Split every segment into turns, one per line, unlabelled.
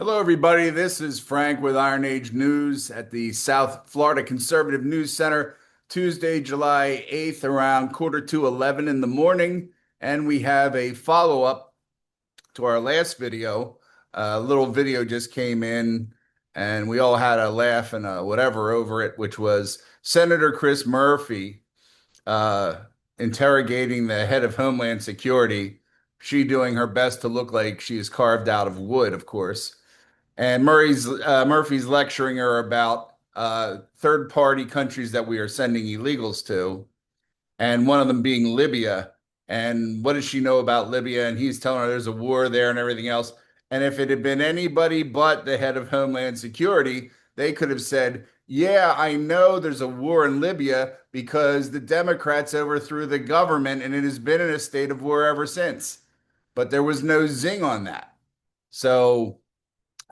Hello, everybody. This is Frank with Iron Age News at the South Florida Conservative News Center, Tuesday, July 8th, around quarter to 11 in the morning. And we have a follow-up to our last video. A little video just came in, and we all had a laugh and a whatever over it, which was Senator Chris Murphy uh, interrogating the head of Homeland Security. She doing her best to look like she is carved out of wood, of course. And Murphy's lecturing her about third-party countries that we are sending illegals to, and one of them being Libya. And what does she know about Libya? And he's telling her there's a war there and everything else. And if it had been anybody but the head of Homeland Security, they could have said, "Yeah, I know there's a war in Libya because the Democrats overthrew the government and it has been in a state of war ever since." But there was no zing on that. So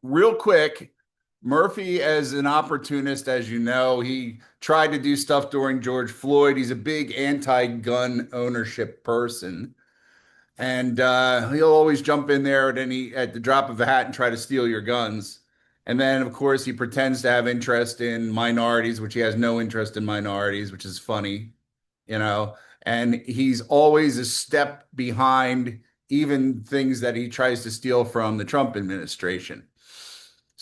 real quick, Murphy, as an opportunist, as you know, he tried to do stuff during George Floyd. He's a big anti-gun ownership person, and he'll always jump in there at the drop of a hat and try to steal your guns. And then, of course, he pretends to have interest in minorities, which he has no interest in minorities, which is funny, you know. And he's always a step behind even things that he tries to steal from the Trump administration.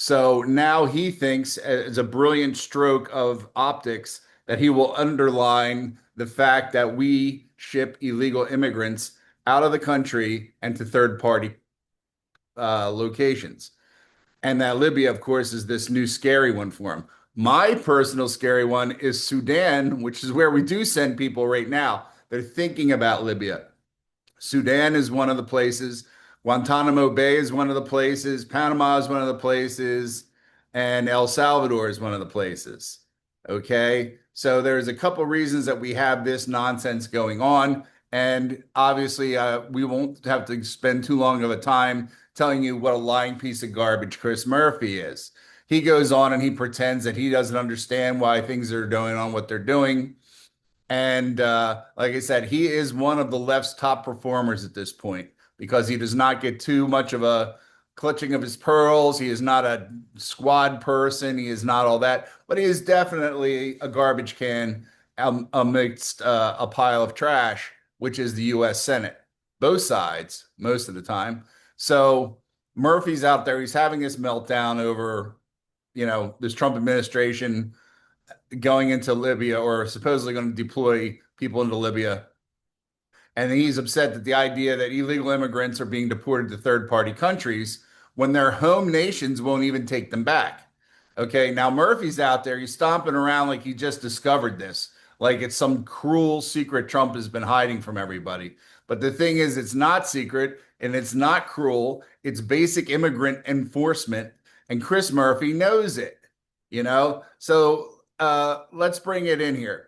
So now he thinks, as a brilliant stroke of optics, that he will underline the fact that we ship illegal immigrants out of the country and to third party locations. And that Libya, of course, is this new scary one for him. My personal scary one is Sudan, which is where we do send people right now. They're thinking about Libya. Sudan is one of the places. Guantanamo Bay is one of the places. Panama is one of the places. And El Salvador is one of the places. Okay. So there's a couple reasons that we have this nonsense going on. And obviously, we won't have to spend too long of a time telling you what a lying piece of garbage Chris Murphy is. He goes on and he pretends that he doesn't understand why things are going on what they're doing. And like I said, he is one of the left's top performers at this point because he does not get too much of a clutching of his pearls. He is not a squad person. He is not all that, but he is definitely a garbage can amidst a pile of trash, which is the U.S. Senate. Both sides, most of the time. So Murphy's out there. He's having this meltdown over, this Trump administration going into Libya or supposedly going to deploy people into Libya. And he's upset that the idea that illegal immigrants are being deported to third party countries when their home nations won't even take them back. Okay, now Murphy's out there, he's stomping around like he just discovered this, like it's some cruel secret Trump has been hiding from everybody. But the thing is, it's not secret and it's not cruel. It's basic immigrant enforcement. And Chris Murphy knows it, So let's bring it in here.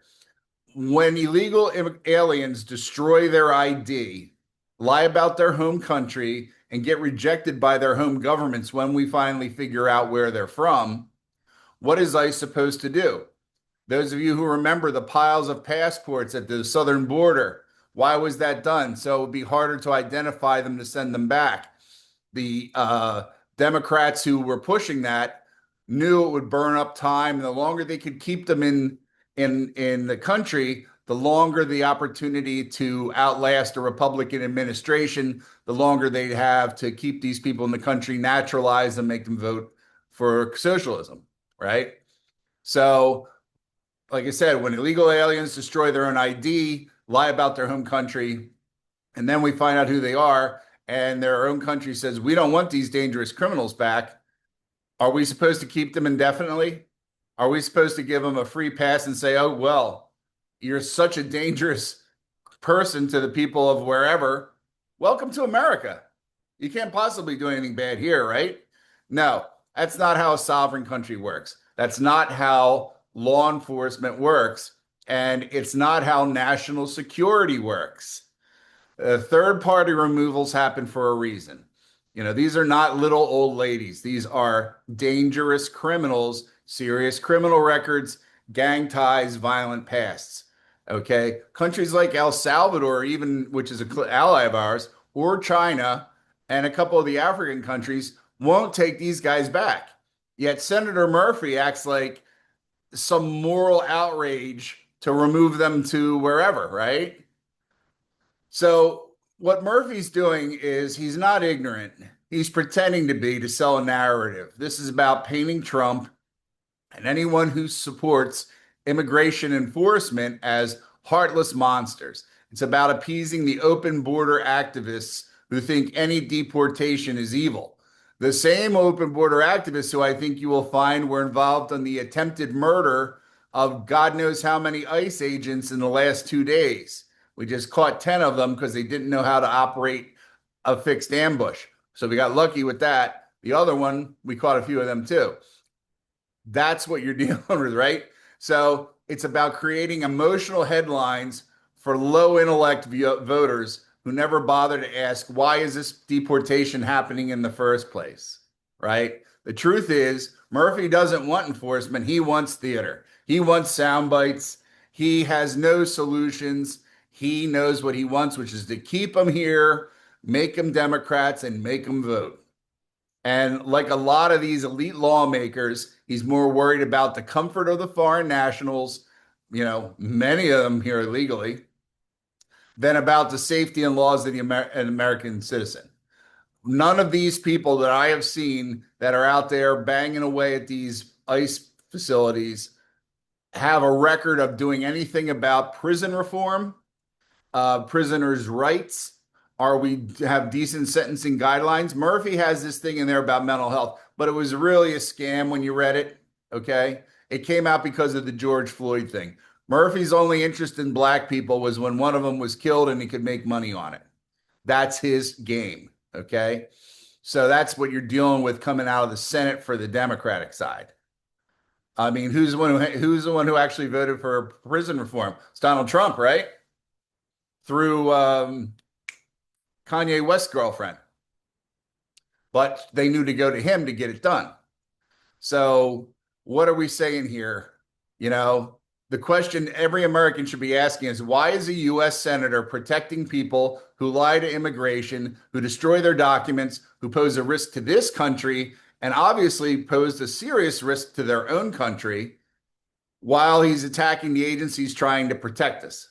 When illegal aliens destroy their ID, lie about their home country, and get rejected by their home governments when we finally figure out where they're from, what is ICE supposed to do? Those of you who remember the piles of passports at the southern border, why was that done? So it would be harder to identify them to send them back. The Democrats who were pushing that knew it would burn up time, and the longer they could keep them in the country, the longer the opportunity to outlast a Republican administration, the longer they'd have to keep these people in the country, naturalize them, make them vote for socialism, right? So, like I said, when illegal aliens destroy their own ID, lie about their home country, and then we find out who they are, and their own country says, we don't want these dangerous criminals back, are we supposed to keep them indefinitely? Are we supposed to give them a free pass and say, oh, well, you're such a dangerous person to the people of wherever. Welcome to America. You can't possibly do anything bad here, right? No, that's not how a sovereign country works. That's not how law enforcement works. And it's not how national security works. Third-party removals happen for a reason. These are not little old ladies. These are dangerous criminals, serious criminal records, gang ties, violent pasts. Okay. Countries like El Salvador, even which is an ally of ours, or China, and a couple of the African countries won't take these guys back. Yet Senator Murphy acts like some moral outrage to remove them to wherever, right? So what Murphy's doing is he's not ignorant. He's pretending to be to sell a narrative. This is about painting Trump and anyone who supports immigration enforcement as heartless monsters. It's about appeasing the open border activists who think any deportation is evil. The same open border activists who I think you will find were involved in the attempted murder of God knows how many ICE agents in the last 2 days. We just caught 10 of them because they didn't know how to operate a fixed ambush. So we got lucky with that. The other one, we caught a few of them too. That's what you're dealing with, right? So it's about creating emotional headlines for low intellect voters who never bother to ask, why is this deportation happening in the first place? Right? The truth is, Murphy doesn't want enforcement. He wants theater. He wants sound bites. He has no solutions. He knows what he wants, which is to keep them here, make them Democrats, and make them vote. And like a lot of these elite lawmakers, he's more worried about the comfort of the foreign nationals, many of them here illegally, than about the safety and laws of an American citizen. None of these people that I have seen that are out there banging away at these ICE facilities have a record of doing anything about prison reform, prisoners' rights. Are we have decent sentencing guidelines? Murphy has this thing in there about mental health, but it was really a scam when you read it. Okay. It came out because of the George Floyd thing. Murphy's only interest in black people was when one of them was killed and he could make money on it. That's his game. Okay. So that's what you're dealing with coming out of the Senate for the Democratic side. I mean, who's the one who actually voted for prison reform? It's Donald Trump, right? Through Kanye West's girlfriend, but they knew to go to him to get it done. So what are we saying here? You know, the question every American should be asking is, why is a U.S. senator protecting people who lie to immigration, who destroy their documents, who pose a risk to this country, and obviously posed a serious risk to their own country, while he's attacking the agencies trying to protect us?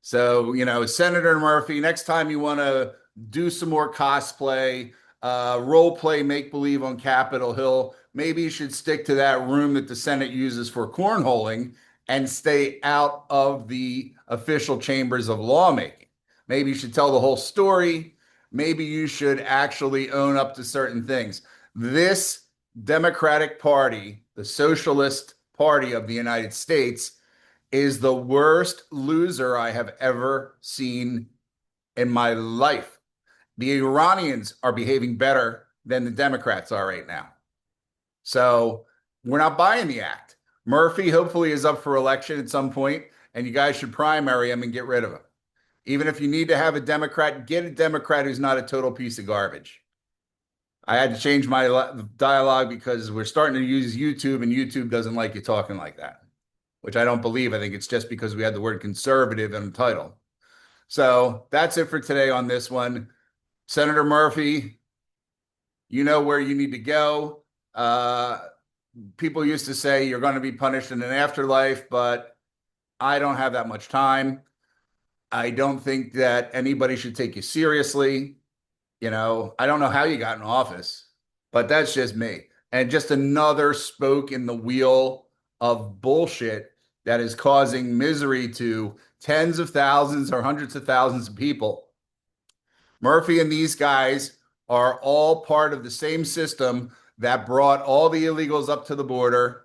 So, Senator Murphy, next time you want to do some more cosplay, role play, make believe on Capitol Hill, maybe you should stick to that room that the Senate uses for cornholing and stay out of the official chambers of lawmaking. Maybe you should tell the whole story. Maybe you should actually own up to certain things. This Democratic Party, the Socialist Party of the United States, is the worst loser I have ever seen in my life. The Iranians are behaving better than the Democrats are right now. So we're not buying the act. Murphy hopefully is up for election at some point, and you guys should primary him and get rid of him. Even if you need to have a Democrat, get a Democrat who's not a total piece of garbage. I had to change my dialogue because we're starting to use YouTube, and YouTube doesn't like you talking like that, which I don't believe. I think it's just because we had the word conservative in the title. So that's it for today on this one. Senator Murphy, you know where you need to go. People used to say you're going to be punished in an afterlife, but I don't have that much time. I don't think that anybody should take you seriously. I don't know how you got in office, but that's just me. And just another spoke in the wheel of bullshit that is causing misery to tens of thousands or hundreds of thousands of people. Murphy and these guys are all part of the same system that brought all the illegals up to the border.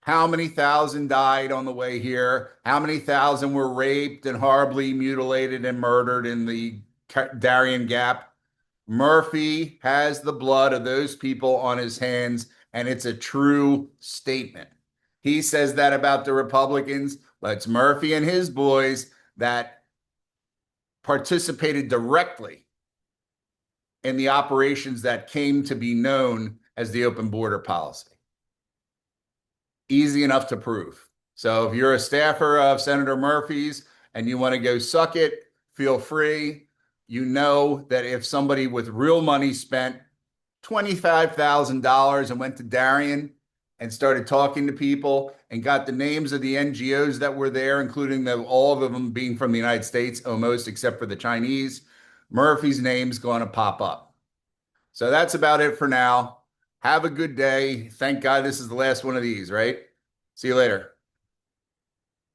How many thousand died on the way here? How many thousand were raped and horribly mutilated and murdered in the Darien Gap? Murphy has the blood of those people on his hands, and it's a true statement. He says that about the Republicans, but it's Murphy and his boys that participated directly in the operations that came to be known as the open border policy. Easy enough to prove. So if you're a staffer of Senator Murphy's and you want to go suck it, feel free. You know that if somebody with real money spent $25,000 and went to Darien and started talking to people and got the names of the NGOs that were there, including all of them being from the United States, almost except for the Chinese. Murphy's name's going to pop up. So that's about it for now. Have a good day. Thank God this is the last one of these, right? See you later.